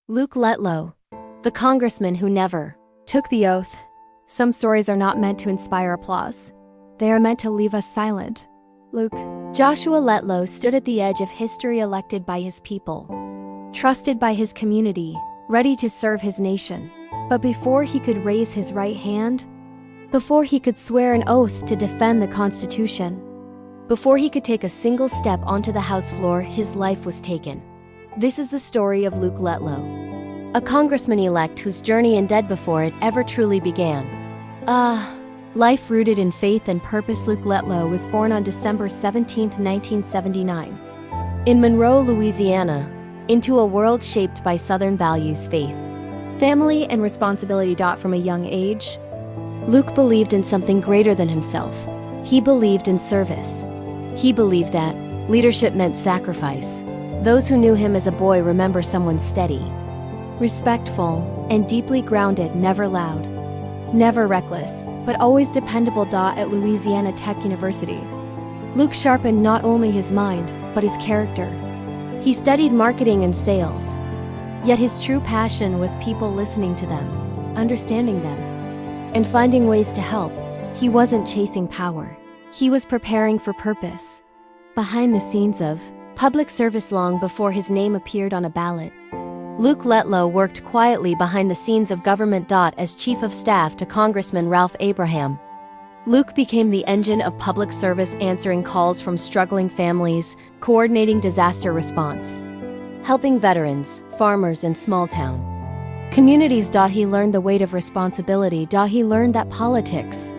Luke Letlow, the congressman who never took the oath. Some stories are not meant to inspire applause. They are meant to leave us silent. Luke Joshua Letlow stood at the edge of history, elected by his people, trusted by his community, ready to serve his nation. But before he could raise his right hand, before he could swear an oath to defend the Constitution, before he could take a single step onto the House floor, his life was taken. This is the story of Luke Letlow, a congressman-elect whose journey ended before it ever truly began. Life rooted in faith and purpose. Luke Letlow was born on December 17, 1979, in Monroe, Louisiana, into a world shaped by Southern values, faith, family, and responsibility. From a young age, Luke believed in something greater than himself. He believed in service. He believed that leadership meant sacrifice. Those who knew him as a boy remember someone steady, respectful, and deeply grounded, never loud, never reckless, but always dependable. At Louisiana Tech University, Luke sharpened not only his mind, but his character. He studied marketing and sales, yet his true passion was people, listening to them, understanding them, and finding ways to help. He wasn't chasing power. He was preparing for purpose. Behind the scenes of public service, long before his name appeared on a ballot, Luke Letlow worked quietly behind the scenes of government. As chief of staff to Congressman Ralph Abraham, Luke became the engine of public service, answering calls from struggling families, coordinating disaster response, helping veterans, farmers, and small-town communities. He learned the weight of responsibility. He learned that politics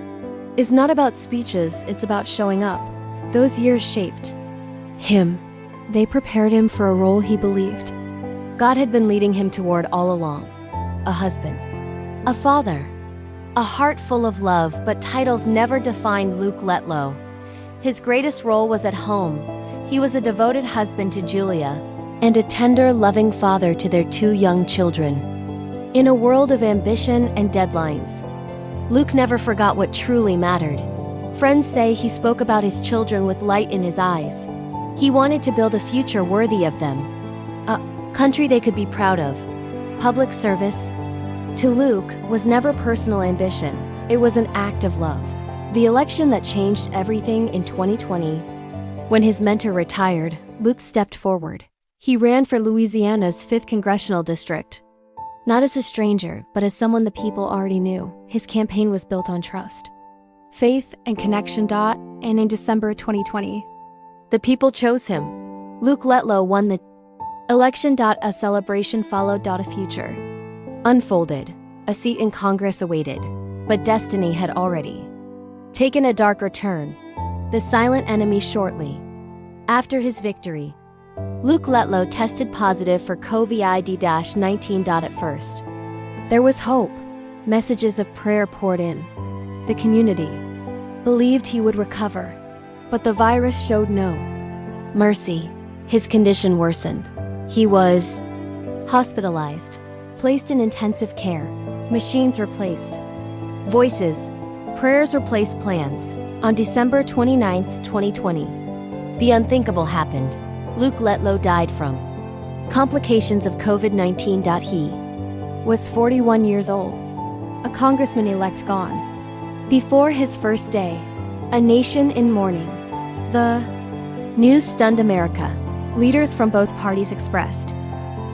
is not about speeches, it's about showing up. Those years shaped him. They prepared him for a role he believed God had been leading him toward all along. A husband, a father, a heart full of love. But titles never defined Luke Letlow. His greatest role was at home. He was a devoted husband to Julia, and a tender, loving father to their two young children. In a world of ambition and deadlines, Luke never forgot what truly mattered. Friends say he spoke about his children with light in his eyes. He wanted to build a future worthy of them, a country they could be proud of. Public service, to Luke, was never personal ambition. It was an act of love. The election that changed everything in 2020, when his mentor retired, Luke stepped forward. He ran for Louisiana's 5th congressional district. Not as a stranger, but as someone the people already knew. His campaign was built on trust, faith, and connection. And in December 2020, the people chose him. Luke Letlow won the election. A celebration followed. A future unfolded. A seat in Congress awaited. But destiny had already taken a darker turn. The silent enemy. Shortly after his victory, Luke Letlow tested positive for COVID-19. At first, there was hope. Messages of prayer poured in. The community believed he would recover, but the virus showed no mercy. His condition worsened. He was hospitalized, placed in intensive care. Machines replaced voices. Prayers replaced plans. On December 29, 2020, the unthinkable happened. Luke Letlow died from complications of COVID-19. He was 41 years old, a congressman-elect gone before his first day. A nation in mourning. The news stunned America. Leaders from both parties expressed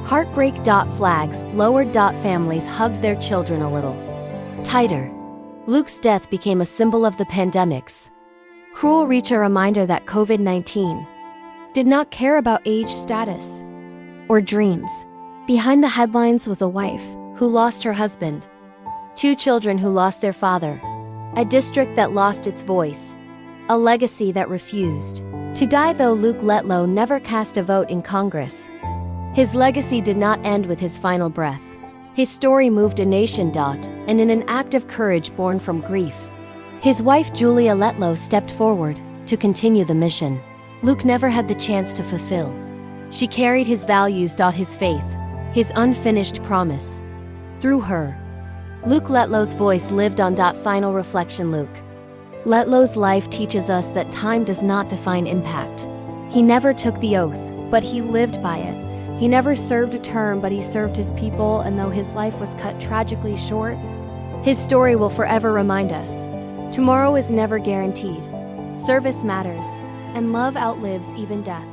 heartbreak. Flags lowered. Families hugged their children a little tighter. Luke's death became a symbol of the pandemic's cruel reach, a reminder that COVID-19 did not care about age, status, or dreams. Behind the headlines was a wife who lost her husband, 2 children who lost their father, a district that lost its voice, a legacy that refused to die. Though Luke Letlow never cast a vote in Congress, his legacy did not end with his final breath. His story moved a nation. And in an act of courage born from grief, his wife Julia Letlow stepped forward to continue the mission Luke never had the chance to fulfill. She carried his values. His faith, his unfinished promise. Through her, Luke Letlow's voice lived on. Final reflection. Luke Letlow's life teaches us that time does not define impact. He never took the oath, but he lived by it. He never served a term, but he served his people, and though his life was cut tragically short, his story will forever remind us. Tomorrow is never guaranteed. Service matters, and love outlives even death.